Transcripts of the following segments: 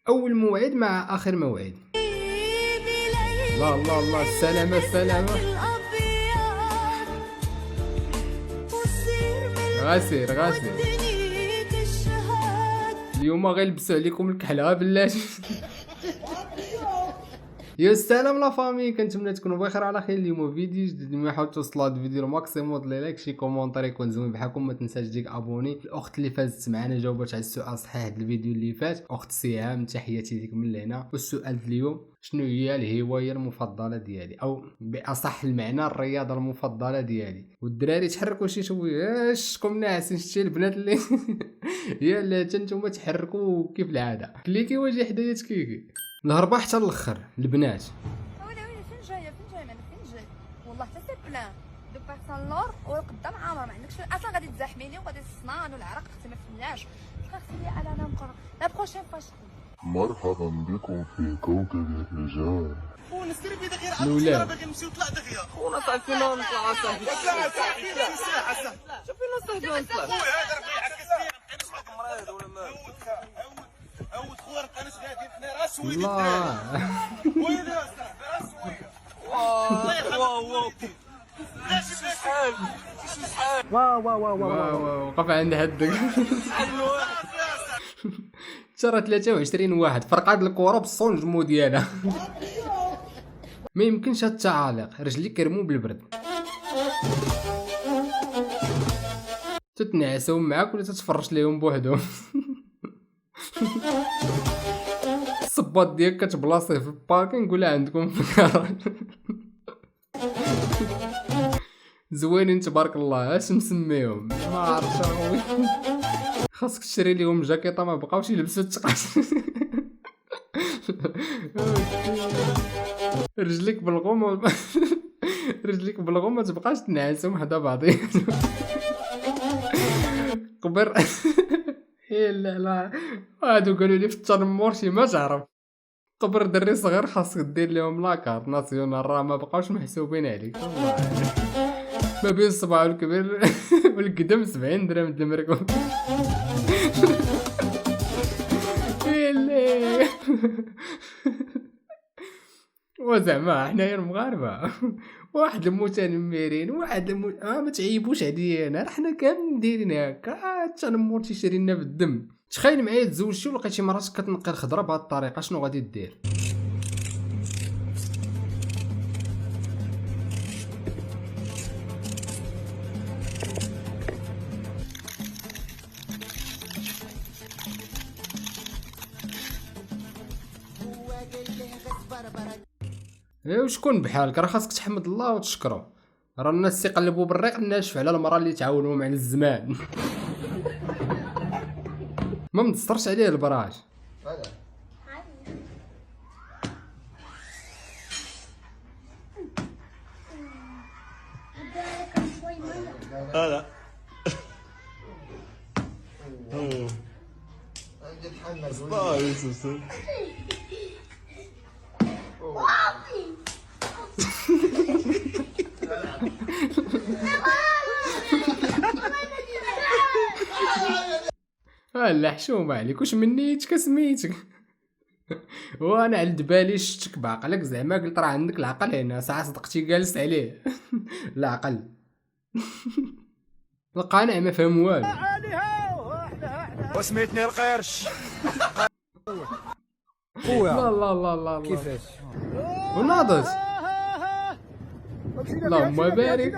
اول موعد مع اخر موعد. الله الله الله، السلامة السلامة. غاسير غاسير، اليوم غيلبسوا عليكم الكحلة بلاتي. يا سلام لا فامي، كنتمنى تكونوا بخير على خير. اليوم فيديو جديد، ما حاولت توصلوا هذا الفيديو الماكسيموم ديال لايك، شي كومونتير يكون زوين بحالكم. ما تنساش ديك ابوني. الاخت اللي فازت معنا جاوبت على السؤال صحيح هذا الفيديو اللي فات، اخت سهام، تحياتي ليك من هنا. والسؤال اليوم، شنو هي الهوايه المفضله ديالي، او باصح المعنى الرياضه المفضله ديالي؟ والدراري تحركوا شي شويه، شكون ناعسين؟ شتي البنات اللي يلا حتى نتوما تحركوا كيف العاده. كليكي واجي حدايا تكيكي الهربه حتى الاخر البنات. ويلي فين جايه معنا فين جاي؟ والله حتى سي بلان دو بيرسون اللور والقدام عامر، ما عندكش اصلا. غادي تزاحميني وغادي الصنان والعرق اختي ما فهمناش. خاصني انا نقرا لا بروشين فاش. مرحبا بكم في كوكب الرجال. خونا سير بيدك غير الولاد. باغي نمشيو طلع دغيا. خونا صافي فينا نطلع صاحبي. طلع صاحبي ساعه ساعه. شوف فينا صاحبي نطلع. خويا هذا ربي يعكس فيا. نقيس معاك مريض ولا ما؟ عود خويا راه كانش غادي حنا راه سويدي. الله ويلي يا صاحبي راه سويدي. واو شحال واو واو واو واو وقف عند حدك. ترى 23 واحد فرقات الكره بالصونجمو ديالها. ما يمكنش هاد التعاليق، رجلي كرمو بالبرد. تتنعسوا معاك ولا تتفرش ليهم بوحدهم؟ الصباط ديالك كتبلاصيه في الباركينغ ولا عندكم في الكراج؟ زوينين تبارك الله، اش مسميهم ما عرفتش. خاصك تشري ليهم جاكيطه ما بقاوش يلبسوا التقاش. رجليك بالغوم رجليك بالغوم ما تبقاش تنعسهم حدا بعضيهم. قبر لا لا، هادو قالوا لي في التنمر شي ما تعرف. قبر دري صغير خاصك دير لهم لاكارت ناسيونال، راه ما بقاوش محسوبين عليك. ما بين الصباع الكبير والقدم 70 درهم د المركوب. يلي وزعما حنايا المغاربه واحد المتنمرين، ما تعيبوش علينا، راه حنا كاملين دايرين هكا. التنمر تيشري لنا بالدم. تخيل معايا تزوجتي ولقيتي مراتك كتنقي الخضره بهذه الطريقه، شنو غادي دير؟ ايه وشكون بحالك؟ راه خاصك تحمد الله وتشكرو. راه الناس تيقلبوا بالريق الناشف على المراه اللي تعاونوا على الزمان. ما مدسترش عليه البراج. هذا لا حشومه عليك، واش من نيتك سميتك؟ وانا على بالي شتك بعقلك، زعما قلت راه عندك العقل هنا، ساعه صدقتي جالس عليه. العقل. القانع ما فهم والو. وسميتني القرش. لا لا لا لا كيفاش وناضت. اللهم بارك.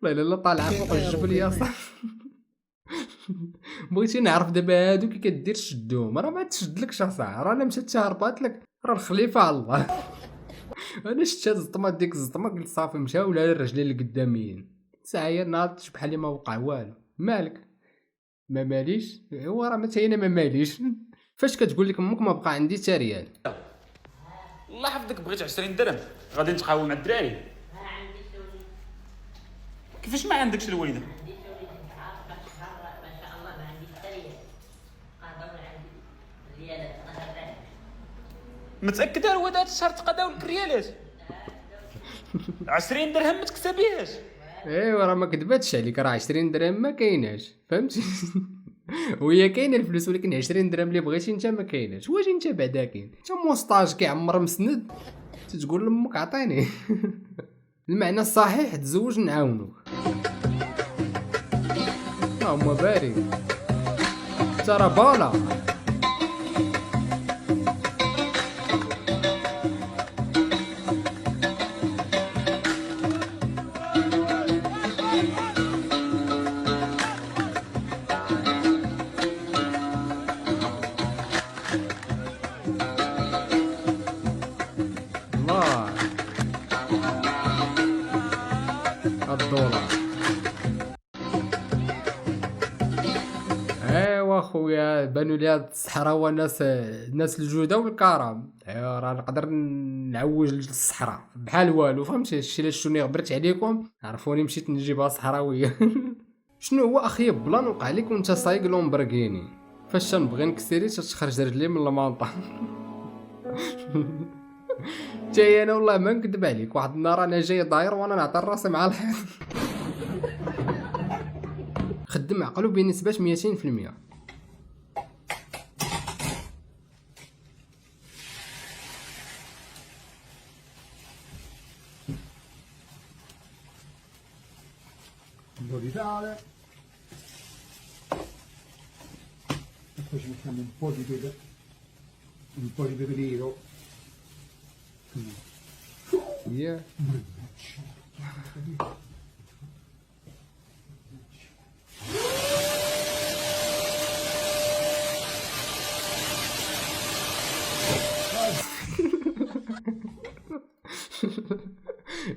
لا لا لا، طالعه فوق الجبل يا صاحبي. بغيتي نعرف دابا هادو كي كدير تشدهم، راه ما تشدلكش اصاحبي، راه الا مشات هربات لك راه الخليفه على الله. انا شفت هاد الزطمه، ديك الزطمه قلت صافي مشاو لها الرجلين القداميين. ساعه هي ناضت بحال ما وقع والو. مالك؟ ما ماليش. هو راه متى انا ما ماليش. فاش كتقول لك امك ما بقى عندي حتى ريال؟ الله يحفظك، بغيت 20 درهم غادي نتقاوم مع الدراري. ما عنديش الوليد. كيفاش ما عندكش الوالده؟ عندي الوليد عارف ما شاء الله ما عنديش حتى ريال. قادر عندي ريالات قادر. متاكده هو هذا الشهر تقداو لك الريالات؟ 20 درهم ما تكسبيهاش. ايوا راه ما كذبتش عليك، راه 20 درهم ما كايناش، فهمتي؟ وهي كاينه الفلوس، ولكن 20 درهم اللي بغيتي انت ما كايناش. واش انت بعدا كاين انت موسطاج كيعمر مسند تتقول لامك عطيني. المعنى الصحيح تزوج نعاونوك. هما بارين ترى بالا. الله الدولار. ايوا خويا بانوا لي هاد الصحراء الناس الجوده والكرم. ايوا راه نقدر نعوج للصحراء بحال والو، فهمتي الشيء اللي شتوني غبرت عليكم عرفوني مشيت نجيبها صحراويه. شنو هو اخيب بلان وقع لك وانت سايق لومبرغيني؟ فاش تنبغي نكسيري تخرج رجلي من المنطقه. جاي انا والله ما نكذب عليك، واحد النهار انا جاي داير وانا نعطي راسي مع الحيط. خدم عقلو بنسبه 200%. un po' di sale, e poi ci mettiamo un po' di pepe, un po' di pepe nero. Yeah.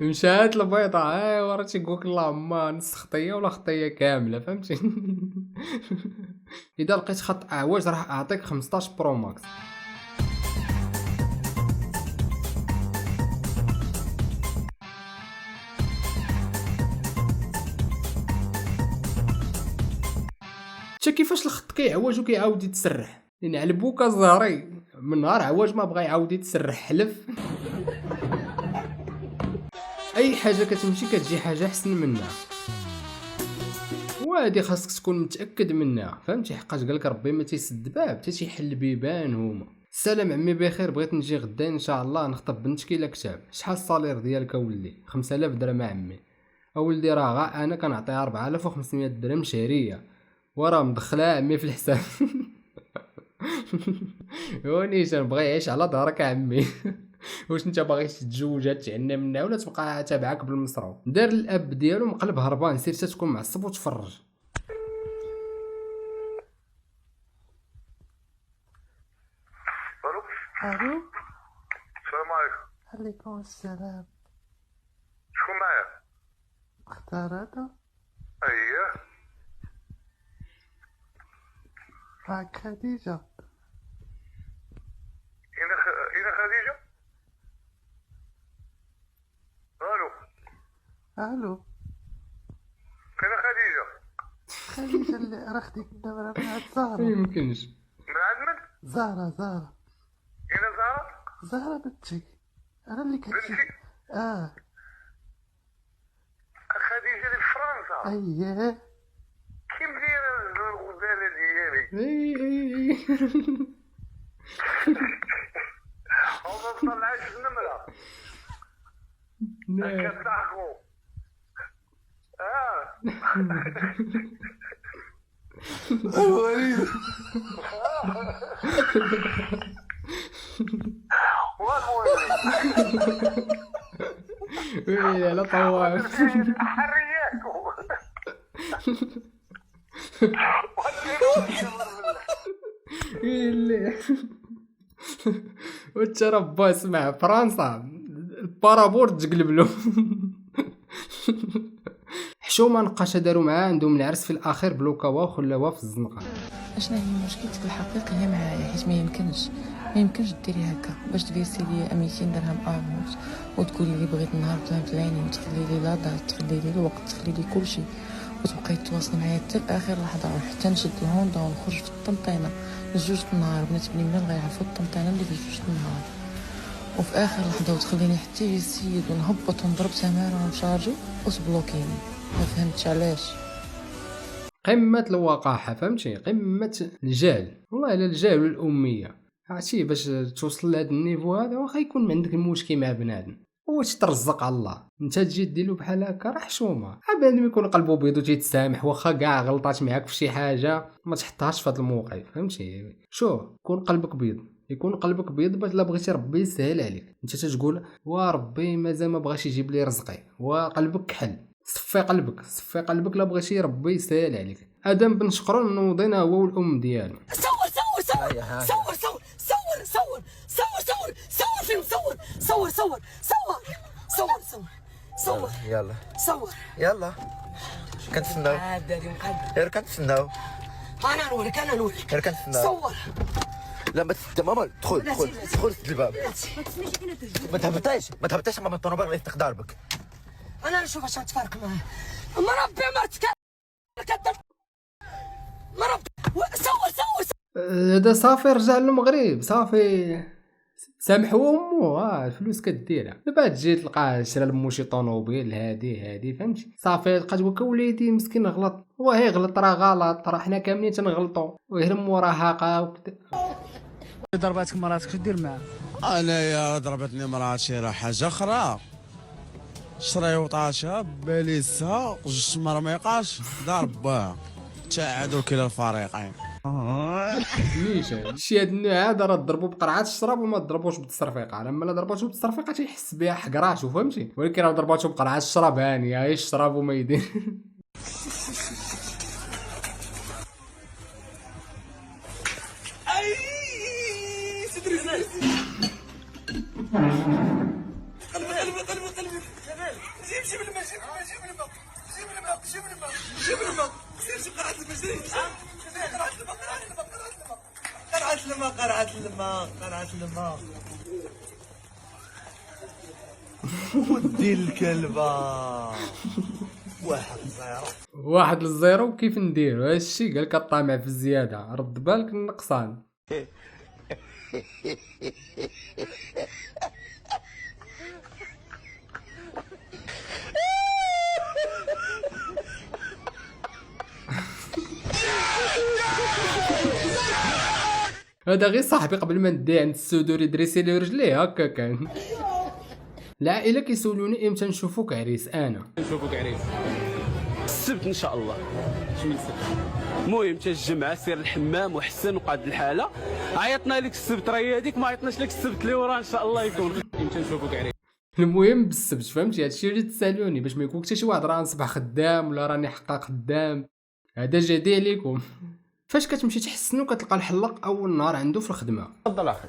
مشات البيضة ورا تيقولك اللهم نص خطية ولا خطية كاملة، فهمتي؟ إذا لقيت خط أعوج راح أعطيك 15 برو ماكس. تا كيفاش الخط كيعوج وكيعاود يتسرح، لأن على بوكا زهري من نهار عواج ما بغا يعاود يتسرح حلف. اي حاجه كتمشي كتجي حاجه احسن منها، وهادي خاصك تكون متاكد منها، فهمتي؟ حقاش قالك ربي ما تيسد باب حتى تيحل بيبان هما. السلام عمي بخير، بغيت نجي غدا ان شاء الله نخطب بنتك الى كتاب. شحال الصالير ديالك اولدي؟ 5000 درهم عمي. اولدي راه غا انا كنعطيها 4500 درهم شهريه وراه مدخلها عمي في الحساب. ونيش نبغي يعيش على ظهرك عمي. واش انت باغي تتزوجها تعنى منها ولا تبقى تابعك بالمصروف؟ دار الاب ديالو مقلب هربان، سير تكون معصب وتفرج. الو الو السلام عليكم. عليكم السلام. شكون معايا؟ اختار هذا اييه معك خديجة. اين خديجه؟ الو الو فين خديجه؟ خديجة اللي راه خديت النمرة من عند ما زهرة. يمكنش. من عند من؟ زهرة اين زهره؟ زهرة بنتي، انا اللي كنت. بنتي؟ خديجه اللي في فرنسا. اييه كي مديره الغزاله ديالي؟ وما طلعش النمره كتضحكوا. الوليد ويلي على طوال. حرياكو ويلي وتربى اسمع فرنسا البارابور تقلب له. حشومه نقاشه داروا معاه عندهم العرس في الاخير بلوكاوا وخلاوها في الزنقه. اشنا هي مشكلتك الحقيقيه هي معايا، حيت ما يمكنش ديري هكا باش تفيسي لي 200 درهم افونس وتقولي لي بغيت النهار بلا العينين وتخلي لي لا دار، تخلي لي الوقت، تخلي لي كلشي، وتبقاي تواصلي معايا حتى لاخر لحظه، وحتى نشد الهوندا ونخرج في الطنطينه لجوج النهار. بنات بني منين غيعرفوا الطنطينه اللي في جوج النهار، وفي اخر لحظه وتخليني حتى يجي السيد ونهبط ونضرب تماره ونشارجو وتبلوكيني. ما فهمتش علاش. قمه الوقاحه، فهمتي؟ قمه الجهل، والله الا الجهل والاميه. عرفتي باش توصل لهذا النيفو هذا واخا يكون عندك المشكل مع بنادم واش ترزق على الله، انت تجي ديرو بحال هكا راه حشومه. بنادم يكون قلبو بيض وتيتسامح واخا كاع غلطات معاك في شي حاجه ما تحطهاش في هذا الموقف، فهمتي؟ شوف كون قلبك بيض، يكون قلبك بيض باش لا بغيتي ربي يسهل عليك، انت تتقول وربي مازال ما بغاش يجيب لي رزقي، وقلبك كحل. صفي قلبك لا بغيتي ربي يسهل عليك. ادم بن شقرون نوضينا هو والام ديالو. صور يلا يلا كنتسناو غير كنتسناو. انا نوريك غير كنتسناو. صور. لا ما ماما دخل سد الباب. ما تهبطيش ماما الطوموبيل غادي تقدر بك. انا نشوف اش غتفارق معاه. مربي مرتك كدر مربي. صور هذا صافي رجع للمغرب، صافي سامحوا امو. الفلوس كديرها. دابا تجي تلقاه شرا لمو شي طونوبيل هادي فهمتي؟ صافي لقات وكا وليدي مسكين غلط، هو هي غلط راه غلط، راه حنا كاملين تنغلطوا ويهرم مراهقه وكذا. ضرباتك مراتك اش دير معاها؟ انا يا ضربتني مراتي راه حاجه اخرى، شريوطاتها باليسها جوج مرميقاش ضربها تعادل كلا الفريقين. نيشان شي هاد النوع هذا راه ضربو بقرعه الشراب وما ضربوش بالتصرفيقه. لما لا ضرباتو بالتصرفيقه تيحس بها حقراتو، فهمتي؟ ولكن راه ضرباتو بقرعه الشراب هانيه غير الشراب وما يدير. قرعة الماء ودي الكلبة. 1-0. كيف نديرو هادشي؟ قالك الطامع في الزياده رد بالك النقصان. هذا غير صاحبي قبل ما ندي عند السودور يدريسي لي رجليه هكا كان. العائله كيسولوني امتى نشوفوك عريس. انا نشوفوك عريس السبت ان شاء الله. شمن السبت؟ المهم تا الجمعه سير الحمام وحسن وقاد الحاله. عيطنا لك السبت راه هذيك، ما عيطناش لك السبت اللي وراه ان شاء الله يكون. امتى نشوفوك عريس؟ المهم بالسبت، فهمتي؟ هادشي اللي تسالوني باش ما يكون حتى شي واحد راه نصبح خدام ولا راني حقا خدام. هذا جدي عليكم. فاش كتمشي تحسنو كتلقى الحلاق اول نهار عنده في الخدمه. تفضل اخي.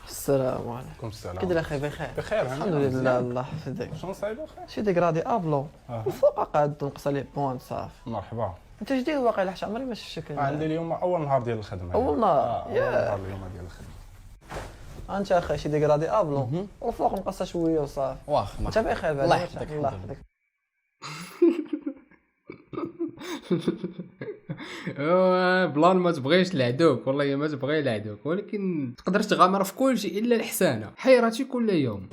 السلام عليكم. السلام. كي داير اخي؟ بخير بخير الحمد لله. الله يحفظك. شنو صايب اخي؟ شي ديكرادي ابلو وفوق قاعد تنقص عليه بوان صافي. مرحبا. انت جديد واقيلا حتى عمري ما شفتك. عندي اليوم اول نهار ديال الخدمه. اول نهار؟ اول نهار اليوم ديال الخدمه. انت اخي شي ديكرادي ابلو وفوق نقصها شويه وصافي. واخا انت بخير بعدا؟ الله يحفظك. الله يحفظك. بلان ما تبغيش لعدوك، والله ما تبغي لعدوك، ولكن تقدر تغامر في كل شيء الا الحسانه. حيرتي كل يوم.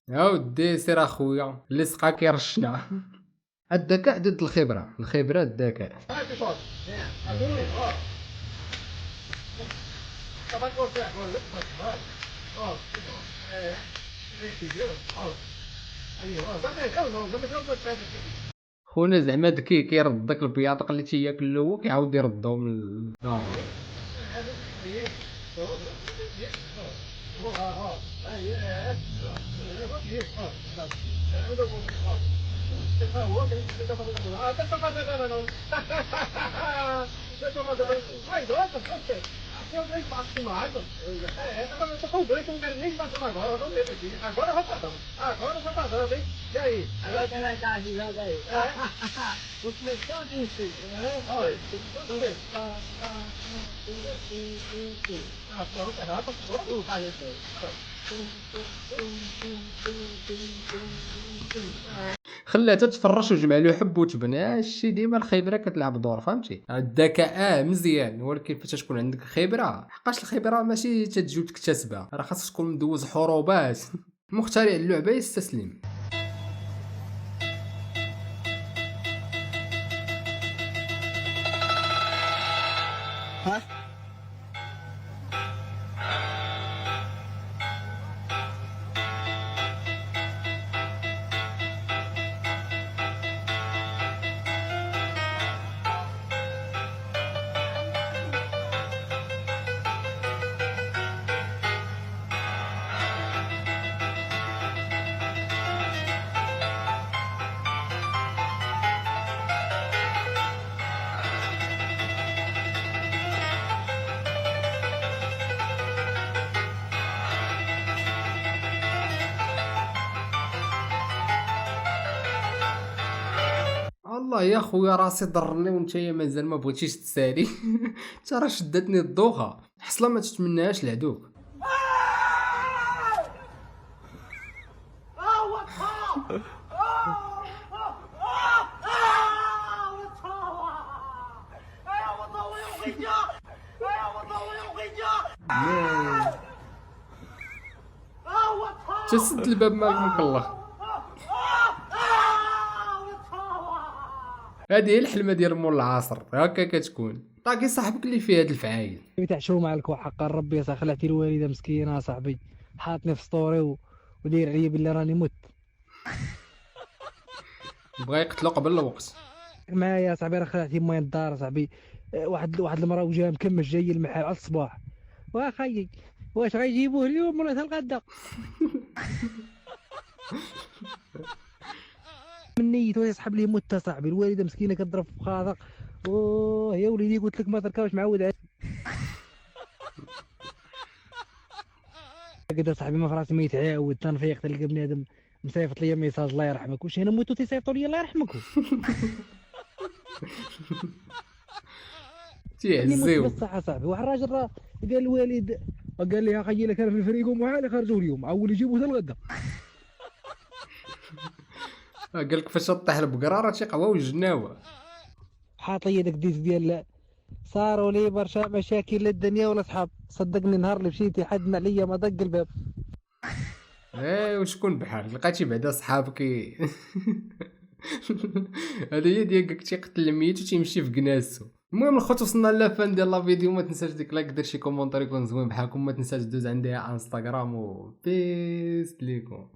يا ودي سير اخويا اللي سقا كيرشنا. الذكاء ضد الخبره، الخبره الذكاء. خونا زعما ذكي كيرد داك البياض اللي تياكل هو كيعاود يردو من خليها تتفرش وجمع له حب وتبن. هادشي ديما الخبره كتلعب دور، فهمتي؟ الذكاء مزيان، ولكن فاش تكون عندك خبره، حقاش الخبره ماشي تتجي وتكتسبها، راه خاصك تكون مدوز حروبات. مخترع اللعبه يستسلم. والله يا خويا راسي ضرني وانت مازال ما بغيتيش تسالي. انت راه شدتني الدوخه، حصله ما تتمناهاش لعدوك. تسد الباب مالك مكلخ. هذه هي الحلمه ديال مول العصر، هكا كتكون. طاقي صاحبك اللي فيه هاد الفعايل. تعشوا مع الكوع حقا ربي صاحبي، خلعتي الوالده مسكينه صاحبي، حاطني في ستوري وداير عليا باللي راني مت. بغا يقتلو قبل الوقت. معايا صاحبي راه خلعتي ماي الدار صاحبي، واحد المراه وجهها مكمش جاي المحل على الصباح. واخاي واش غيجيبوه اليوم ولا الغدا؟ من نيت ويسحب ليه مت صاحبي، الوالده مسكينه كضرب في خاطر. اوه يا وليدي قلت لك ما تركبش معود عليك. كدا صاحبي ما فراسي ما يتعاود، تنفيق تلقى بنادم مصيفط ليا ميساج الله يرحمك، واش انا موتو تيصيفطوا لي الله يرحمكم. تيعزيو بصح صاحبي. واحد الراجل راه قال الوالد، قال لي اخي لك انا في الفريق ومعالي خرجوا اليوم، عول يجيبوا حتى الغدا. قال لك فاش طيح البقره راه تيقواو الجناوه. حاط لي داك الديس ديال صاروا لي برشا مشاكل للدنيا ولا صحاب، صدقني النهار اللي مشيتي حدنا عليا ما دق الباب. وشكون بحالك لقيتي بعدا صحابك؟ هذه هي ديالك تيقتل الميت وتيمشي في كناسو. المهم الخوت وصلنا لافان ديال لا فيديو، ما تنساش ديك لايك، دير شي كومونتير يكون زوين بحالكم، ما تنساش دوز عندي انستغرام و بيس ليكم.